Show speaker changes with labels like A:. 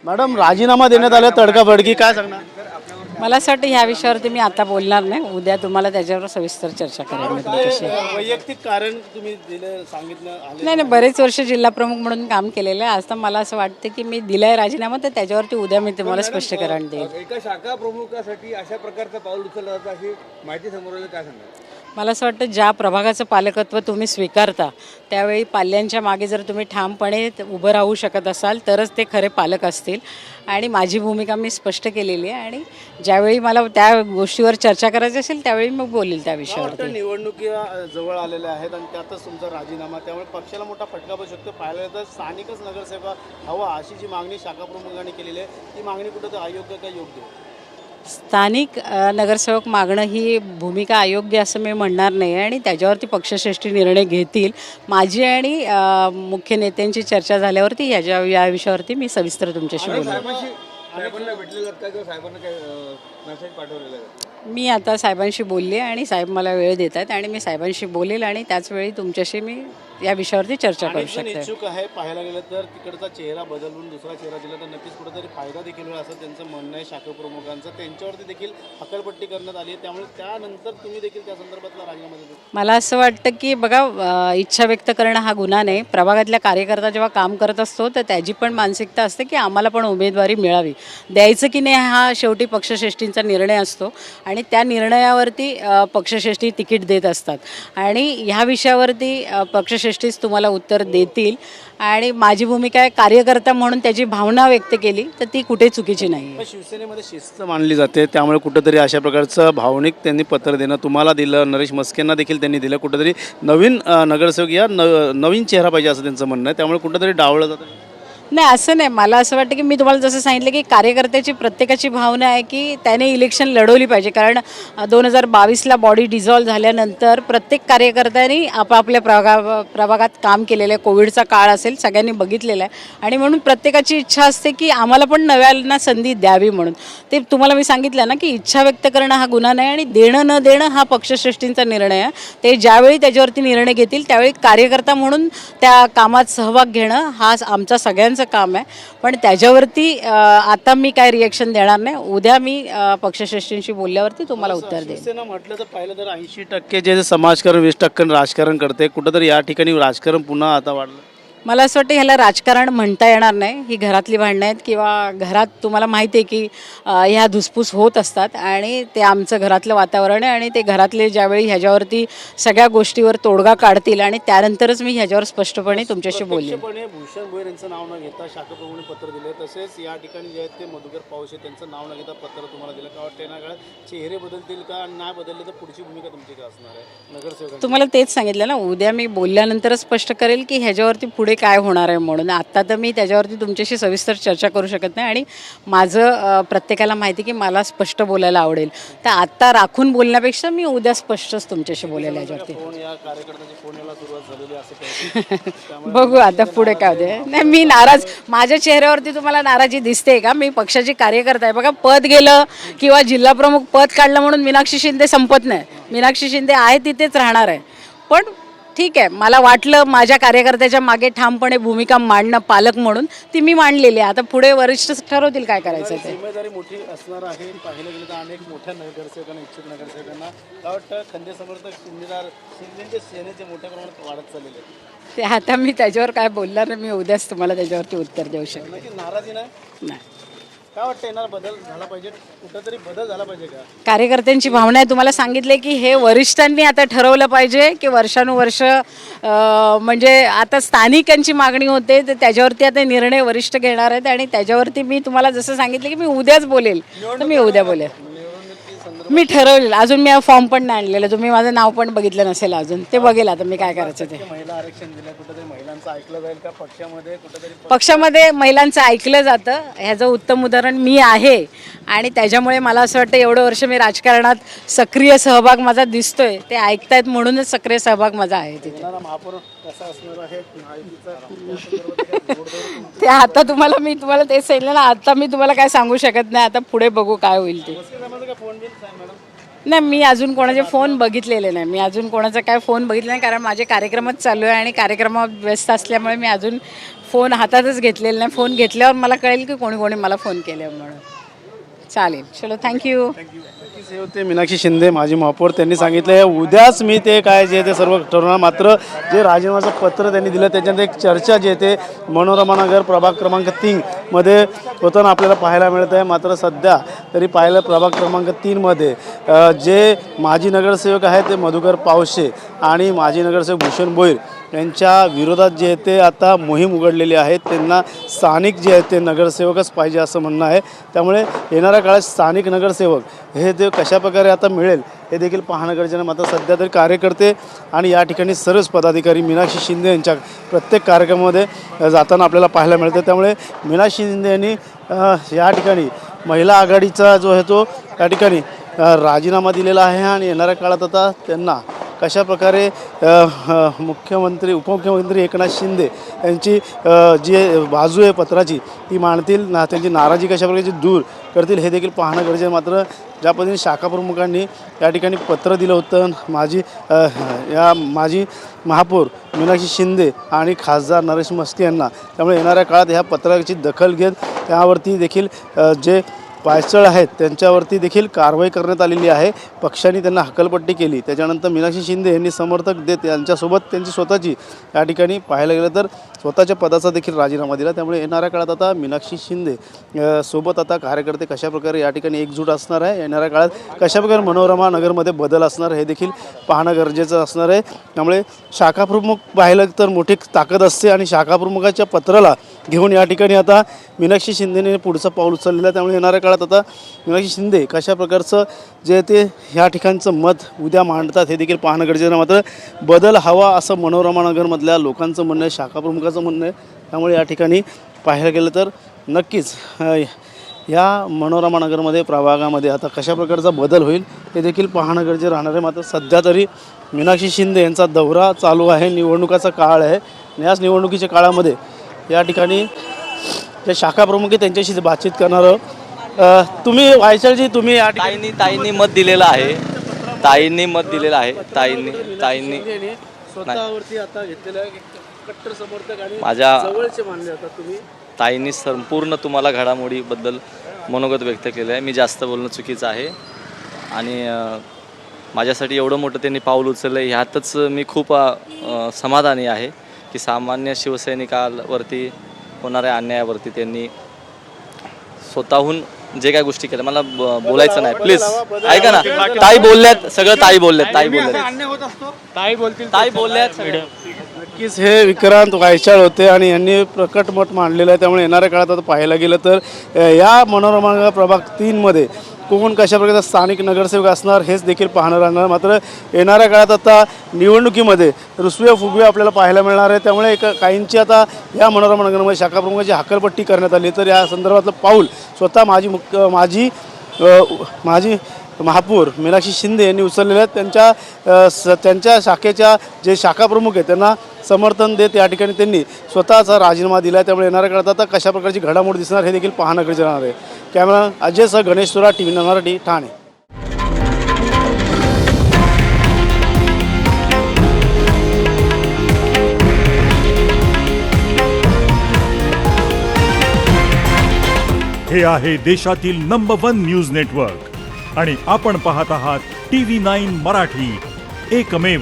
A: Madam राजीनामा देण्यात आला तडकाफडकी, काय सांगणार?
B: मला असं वाटतं ह्या विषयावरती मी आता बोलणार नाही. उद्या तुम्हाला त्याच्यावर सविस्तर चर्चा करेन मी तुमच्याशी.
A: वैयक्तिक कारण तुम्ही दिलं, सांगितलं आले.
B: नाही, बरेच वर्ष जिल्हा प्रमुख म्हणून काम केलेलं आहे. आज तर मला असं वाटतं की मी दिलाय राजीनामा, तर त्याच्यावरती उद्या मी तुम्हाला स्पष्टीकरण देईन.
C: एका शाखा प्रमुखासाठी अशा प्रकारचं पाऊल उचललं जातं अशी माहिती समोर आली, काय सांगा?
B: मला असं वाटतं ज्या प्रभागाचं पालकत्व तुम्ही स्वीकारता त्यावेळी पाल्यांच्या मागे जर तुम्ही ठामपणे उभं राहू शकत असाल तरच ते खरे पालक असतील. आणि माझी भूमिका मी स्पष्ट केलेली आहे आणि ज्यावेळी मला त्या गोष्टीवर चर्चा करायची असेल त्यावेळी मग बोलेल त्या विषयावरती.
A: निवडणुका जवळ आलेल्या आहेत आणि त्यातच तुमचा राजीनामा, त्यामुळे पक्षाला मोठा फटका बसू शकतो. पाहिलं तर स्थानिकच नगरसेवक हवा अशी जी मागणी शाखा प्रमुखांनी केलेली आहे, ती मागणी कुठं अयोग्य का योग्य?
B: स्थानिक नगरसेवक मागणं ही भूमिका अयोग्य असं मी म्हणणार नाही आणि त्याच्यावरती पक्षश्रेष्ठी निर्णय घेतील. माझी आणि मुख्य नेत्यांची चर्चा झाल्यावरती या विषयावरती मी सविस्तर तुमच्याशी बोलेन.
C: साहेबांना भेटलेलं का किंवा साहेबांना काय मेसेज पाठवलेला आहे?
B: मी आता साहेबांशी बोलले आणि साहेब मला वेळ देत आहेत आणि मी साहेबांशी बोलेल आणि त्याचवेळी तुमच्याशी मी या विषयावरती चर्चा करू शकते.
A: इच्छुक आहे. पाहायला गेलं तर तिकडचा चेहरा बदलून दुसरा चेहरा दिला तर नक्कीच कुठेतरी फायदा देखील होईल असं त्यांचं म्हणणं आहे. शाखा प्रमुखांचं त्यांच्यावरती देखील हकालपट्टी करण्यात आली आहे, त्यामुळे त्यानंतर तुम्ही देखील त्या संदर्भातला राजीनामा देतो.
B: मला असं वाटतं की बघा, इच्छा व्यक्त करणं हा गुन्हा नाही. प्रभागातल्या कार्यकर्ता जेव्हा काम करत असतो तर त्याची पण मानसिकता असते की आम्हाला पण उमेदवारी मिळावी. द्यायचं की नाही हा शेवटी पक्षश्रेष्ठींचा निर्णय असतो आणि त्या निर्णयावरती पक्षश्रेष्ठी तिकीट देत असतात आणि ह्या विषयावरती पक्षश्रेष्ठीच तुम्हाला उत्तर देतील. आणि माझी भूमिका आहे कार्यकर्ता म्हणून त्याची भावना व्यक्त केली तर ती कुठे चुकीची नाही.
A: शिवसेनेमध्ये शिस्त मानली जाते, त्यामुळे कुठंतरी अशा प्रकारचं भावनिक त्यांनी पत्र देणं तुम्हाला दिलं, नरेश मस्केंना देखील त्यांनी दिलं. कुठंतरी नवीन नगरसेवक या नवीन चेहरा पाहिजे असं त्यांचं म्हणणं आहे, त्यामुळे कुठंतरी डावळलं जातं.
B: नाही, असं नाही. मला असं वाटतं की मी तुम्हाला जसं सांगितलं की कार्यकर्त्याची प्रत्येकाची भावना आहे की त्याने इलेक्शन लढवली पाहिजे. कारण 2022ला बॉडी डिझॉल्व्ह झाल्यानंतर प्रत्येक कार्यकर्त्यांनी आपापल्या प्रभागात काम केलेलं आहे. कोविडचा काळ असेल, सगळ्यांनी बघितलेला आहे आणि म्हणून प्रत्येकाची इच्छा असते की आम्हाला पण नव्यांना संधी द्यावी म्हणून. ते तुम्हाला मी सांगितलं ना की इच्छा व्यक्त करणं हा गुन्हा नाही आणि देणं न देणं हा पक्षश्रेष्ठींचा निर्णय आहे. ते ज्यावेळी त्याच्यावरती निर्णय घेतील त्यावेळी कार्यकर्ता म्हणून त्या कामात सहभाग घेणं हा आमचा सगळ्यांचा काम आहे. पण त्याच्यावरती आता मी काय रिएक्शन देणार नाही. उद्या मी पक्षश्रेष्ठींशी बोलल्यावरती तुम्हाला उत्तर देईन.
A: शिवसेना म्हटलं तर पाहिलं तर 80% जे समाजकारण 20% राजकारण करते, कुठंतरी या ठिकाणी राजकारण पुन्हा आता वाढलं.
B: मला असं वाटतं ह्याला राजकारण म्हणता येणार नाही. ही घरातली भांडणं आहेत किंवा घरात तुम्हाला माहिती आहे की ह्या धुसफूस होत असतात आणि ते आमचं घरातलं वातावरण आहे आणि ते घरातले ज्यावेळी ह्याच्यावरती सगळ्या गोष्टीवर तोडगा काढतील आणि त्यानंतरच मी ह्याच्यावर स्पष्टपणे तुमच्याशी बोलेन.
A: भूषण भोयर यांचं नाव न घेता शाखा प्रमुखांनी पत्र दिले, तसेच या ठिकाणी जे आहेत ते मधुकर पावशे त्यांचं नाव न घेता पत्र तुम्हाला दिलं. का वाटतं येणार काळात चेहरे बदलतील का, नाही बदलले तर पुढची भूमिका तुमची काय असणार आहे नगरसेवक?
B: तुम्हाला तेच सांगितलं ना, उद्या मी बोलल्यानंतरच स्पष्ट करेल की ह्याच्यावरती पुढे काय होणार आहे म्हणून. आत्ता तर मी त्याच्यावरती तुमच्याशी सविस्तर चर्चा करू शकत नाही आणि माझं प्रत्येकाला माहिती की मला स्पष्ट बोलायला आवडेल. तर आत्ता राखून बोलण्यापेक्षा मी उद्या स्पष्टच तुमच्याशी बोलेल याच्यावरती. बघू आता पुढे काय होते. नाही, मी नाराज, माझ्या चेहऱ्यावरती तुम्हाला नाराजी दिसते का? मी पक्षाची कार्यकर्ता आहे. बघा, पद गेलं किंवा जिल्हा प्रमुख पद काढलं म्हणून मीनाक्षी शिंदे संपत नाही. मीनाक्षी शिंदे आहे तिथेच राहणार आहे. पण ठीक आहे, मला वाटलं माझ्या कार्यकर्त्याच्या मागे ठामपणे भूमिका मांडणं पालक म्हणून ती मी मांडलेली आहे. आता पुढे वरिष्ठ ठरवतील काय करायचं ते.
A: जिम्मेदारी मोठी असणार आहे. पाहिलं गेलं तर अनेक मोठ्या नगरसेवकांना, इच्छुक नगरसेवकांना काय वाटतं खंदे समर्थक शिंदेच्या सेनेचे मोठ्या प्रमाणात वाढत चाललेले आहेत.
B: ते आता मी त्याच्यावर काय बोलणार नाही. मी उद्याच तुम्हाला त्याच्यावरती उत्तर देऊ शकते.
A: नाराजी नाही. काय वाटतं येणार बदल झाला पाहिजे, कुठंतरी बदल झाला पाहिजे का?
B: कार्यकर्त्यांची भावना आहे. तुम्हाला सांगितले की हे वरिष्ठांनी आता ठरवलं पाहिजे की वर्षानुवर्ष म्हणजे आता स्थानिकांची मागणी होते तर त्याच्यावरती आता निर्णय वरिष्ठ घेणार आहेत आणि त्याच्यावरती मी तुम्हाला जसं सांगितलं की मी उद्याच बोलेल तर मी उद्या बोलेल. मी ठरवलेलं, अजून मी फॉर्म पण नाही आणलेलं. तुम्ही माझं नाव पण बघितलं नसेल अजून, ते बघेल आता मी काय करायचं ते.
A: महिला आरक्षण दिलं, कुठेतरी महिलांचं ऐकलं जाईल का पक्षामध्ये?
B: पक्षामध्ये महिलांचं ऐकलं जातं, ह्याचं उत्तम उदाहरण मी आहे आणि त्याच्यामुळे मला असं वाटतं एवढं वर्ष मी राजकारणात सक्रिय सहभाग माझा दिसतोय. ते ऐकतायत म्हणूनच सक्रिय सहभाग माझा आहे तिथे.
A: महापौर कसा असणार आहे
B: ते आता मी तुम्हाला तेच सांगितलं ना, आता मी तुम्हाला काय सांगू शकत नाही. आता पुढे बघू काय होईल ते. नाही, मी अजून कोणाचे फोन बघितलेले नाही. मी अजून कोणाचा काय फोन बघितला नाही कारण माझे कार्यक्रमच चालू आहे आणि कार्यक्रमात व्यस्त असल्यामुळे मी अजून फोन हातातच घेतलेला नाही. फोन घेतल्यावर मला कळेल की कोणी कोणी मला फोन केले म्हणून. चालेल, चलो, थँक्यू.
A: नक्कीच हे होते मीनाक्षी शिंदे माजी महापौर. त्यांनी सांगितलं उद्याच मी ते काय जे ते सर्व ठरवणार. मात्र जे राजीनामाचं पत्र त्यांनी दिलं त्याच्यानंतर एक चर्चा जे ते मनोरमा नगर प्रभाग क्रमांक 3 मध्ये होताना आपल्याला पाहायला मिळत आहे. मात्र सध्या तरी पाहिलं प्रभाग क्रमांक 3 मध्ये जे माजी नगरसेवक आहेत ते मधुकर पावशे आणि माजी नगरसेवक भूषण भोईर यांच्या विरोधात जे आहे ते आता मोहीम उघडलेली आहे. त्यांना स्थानिक जे आहेत ते नगरसेवकच पाहिजे असं म्हणणं आहे. त्यामुळे येणाऱ्या काळात स्थानिक नगरसेवक हे ते कशाप्रकारे आता मिळेल हे देखील पाहणं गरजेचं आहे. मात्र सध्या तरी कार्यकर्ते आणि या ठिकाणी सर्वच पदाधिकारी मीनाक्षी शिंदे यांच्या प्रत्येक कार्यक्रमामध्ये जाताना आपल्याला पाहायला मिळतं. त्यामुळे मीनाक्षी शिंदे यांनी या ठिकाणी महिला आघाडीचा जो आहे तो या ठिकाणी राजीनामा दिलेला आहे आणि येणाऱ्या काळात आता त्यांना कशाप्रकारे मुख्यमंत्री उपमुख्यमंत्री एकनाथ शिंदे यांची जी बाजू आहे पत्राची ती मांडतील ना, त्यांची नाराजी कशाप्रकारे दूर करतील हे देखील पाहणं गरजेचं आहे. मात्र ज्या पद्धतीने शाखा प्रमुखांनी या ठिकाणी पत्र दिलं होतं माजी महापौर मीनाक्षी शिंदे आणि खासदार नरेश मस्के यांना, त्यामुळे येणाऱ्या काळात ह्या पत्राची दखल घेत त्यावरती देखील जे पायचळ आहेत त्यांच्यावरती देखील कारवाई करण्यात आलेली आहे. पक्षाने त्यांना हकलपट्टी केली. त्याच्यानंतर मीनाक्षी शिंदे यांनी समर्थक देत त्यांच्यासोबत त्यांची स्वतःची या ठिकाणी पाहायला गेलं तर स्वतःच्या पदाचा देखील राजीनामा दिला. त्यामुळे येणाऱ्या काळात आता मीनाक्षी शिंदे सोबत आता कार्यकर्ते कशाप्रकारे या ठिकाणी एकजूट असणार आहे. येणाऱ्या काळात कशाप्रकारे मनोरमा नगरमध्ये बदल असणार हे देखील पाहणं गरजेचं असणार आहे. त्यामुळे शाखाप्रमुख पाहिलं तर मोठी ताकद असते आणि शाखाप्रमुखाच्या पत्राला घेऊन या ठिकाणी आता मीनाक्षी शिंदेने पुढचं पाऊल उचललेलं आहे. त्यामुळे येणाऱ्या काळात आता मीनाक्षी शिंदे कशा प्रकारचं जे ते ह्या ठिकाणचं मत उद्या मांडतात हे देखील पाहणं गरजेचं आहे. मात्र बदल हवा असं मनोरमा नगरमधल्या लोकांचं म्हणणं आहे, शाखाप्रमुखाचं म्हणणं आहे. त्यामुळे या ठिकाणी पाहायला गेलं तर नक्कीच या मनोरमा नगरमध्ये प्रभागामध्ये आता कशा प्रकारचा बदल होईल हे देखील पाहणं गरजेचं राहणार आहे. मात्र सध्या तरी मीनाक्षी शिंदे यांचा दौरा चालू आहे. निवडणुकाचा काळ आहे आणि याच निवडणुकीच्या काळामध्ये या ठिकाणी जे शाखाप्रमुख आहे त्यांच्याशी बातचीत करणार. तुम्ही वायचळजी तुम्ही या ठिकाणी
D: ताईंनी मत दिलेलं आहे. ताईंनी मत दिलेलं आहे. ताईंनी
A: स्वतःवरती आता घेतलेलं कट्टर समर्थक आणि
D: माझ्या
A: जवळचे मानले जातात. तुम्ही
D: ताईंनी संपूर्ण तुम्हाला घडामोडीबद्दल मनोगत व्यक्त केलं आहे. मी जास्त बोलणं चुकीचं आहे आणि माझ्यासाठी एवढं मोठं त्यांनी पाऊल उचललं आहे ह्यातच मी खूप समाधानी आहे की सामान्य शिवसैनिकावरती होणाऱ्या अन्यायावरती त्यांनी स्वतःहून जे काय गोष्टी केल्या. मला बोलायचं नाही प्लीज ऐका ना. ताई बोलल्यात सगळं. ताई बोलल्यात
A: नक्कीच हे विक्रांत वायचाळ होते आणि यांनी प्रकट मत मांडलेलं आहे. त्यामुळे येणाऱ्या काळात आता पाहायला गेलं तर या मनोरमा प्रभाग 3 मध्ये कोण कशा प्रकारचा स्थानिक नगरसेवक असणार हेच देखील पाहणं राहणार. मात्र येणाऱ्या काळात आता निवडणुकीमध्ये रुसवे फुगवे आपल्याला पाहायला मिळणार आहे. त्यामुळे काहींची आता या मनोरमा नगरमध्ये शाखाप्रमुखाची हकलपट्टी करण्यात आली. तर या संदर्भातलं पाऊल स्वतः माजी महापौर मीनाक्षी शिंदे यांनी उचललेलं आहे. त्यांच्या शाखेच्या जे शाखाप्रमुख आहेत त्यांना समर्थन देत या ठिकाणी त्यांनी स्वतःचा राजीनामा दिला आहे. त्यामुळे येणाऱ्या काळात आता कशा प्रकारची घडामोड दिसणार हे देखील पाहणं गरजेचं राहणार आहे. कॅमेरा अजय सह गणेश सुरा, TV मराठी, ठाणे.
E: हे आहे देशातील नंबर 1 न्यूज नेटवर्क आणि आपण पाहत आहात TV9 मराठी, एकमेव.